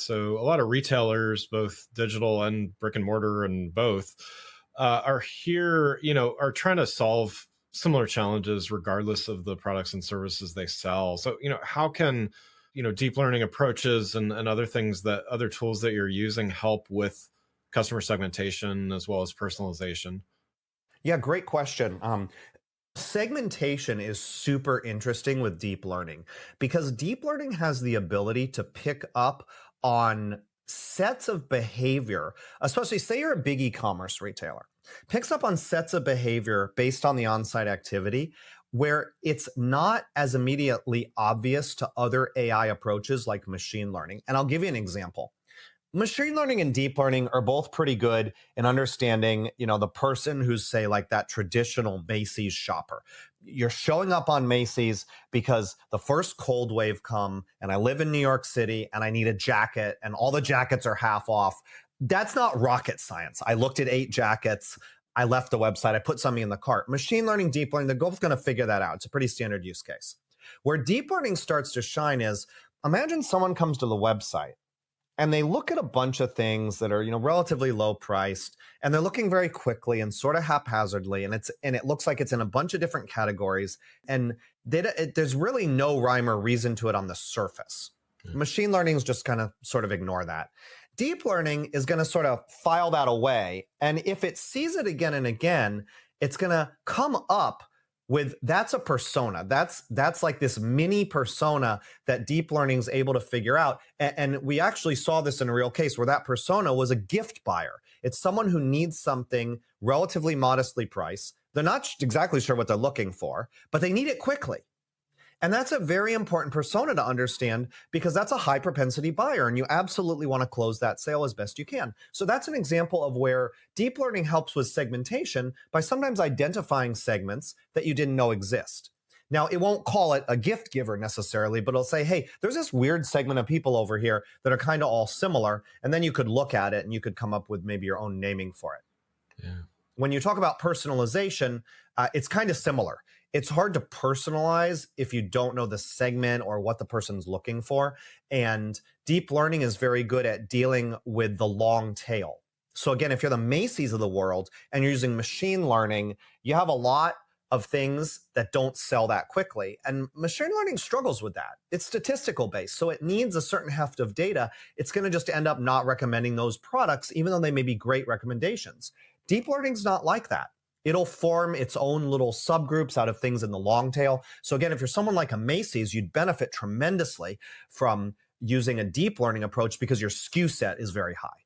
So a lot of retailers, both digital and brick and mortar and both, are here, are trying to solve similar challenges regardless of the products and services they sell. So, how can, deep learning approaches and other things that other tools that you're using help with customer segmentation as well as personalization? Yeah, great question. Segmentation is super interesting with deep learning because deep learning has the ability to pick up on sets of behavior, especially say you're a big e-commerce retailer, picks up on sets of behavior based on the on-site activity where it's not as immediately obvious to other AI approaches like machine learning. And I'll give you an example. Machine learning and deep learning are both pretty good in understanding, the person who's, say, like that traditional Macy's shopper. You're showing up on Macy's because the first cold wave come and I live in New York City and I need a jacket and all the jackets are half off. That's not rocket science. I looked at 8 jackets. I left the website. I put something in the cart. Machine learning, deep learning, they're both going to figure that out. It's a pretty standard use case. Where deep learning starts to shine is imagine someone comes to the website and they look at a bunch of things that are, relatively low priced, and they're looking very quickly and sort of haphazardly, and it looks like it's in a bunch of different categories, and there's really no rhyme or reason to it on the surface. Machine learning is just going to sort of ignore that. Deep learning is going to sort of file that away, and if it sees it again and again, it's going to come up with that's a persona. That's like this mini persona that deep learning is able to figure out. And we actually saw this in a real case where that persona was a gift buyer. It's someone who needs something relatively modestly priced. They're not exactly sure what they're looking for, but they need it quickly. And that's a very important persona to understand because that's a high propensity buyer and you absolutely want to close that sale as best you can. So that's an example of where deep learning helps with segmentation by sometimes identifying segments that you didn't know exist. Now, it won't call it a gift giver necessarily, but it'll say, hey, there's this weird segment of people over here that are kind of all similar. And then you could look at it and you could come up with maybe your own naming for it. Yeah. When you talk about personalization, it's kind of similar. It's hard to personalize if you don't know the segment or what the person's looking for. And deep learning is very good at dealing with the long tail. So again, if you're the Macy's of the world and you're using machine learning, you have a lot of things that don't sell that quickly. And machine learning struggles with that. It's statistical based, so it needs a certain heft of data. It's going to just end up not recommending those products, even though they may be great recommendations. Deep learning's not like that. It'll form its own little subgroups out of things in the long tail. So again, if you're someone like a Macy's, you'd benefit tremendously from using a deep learning approach because your SKU set is very high.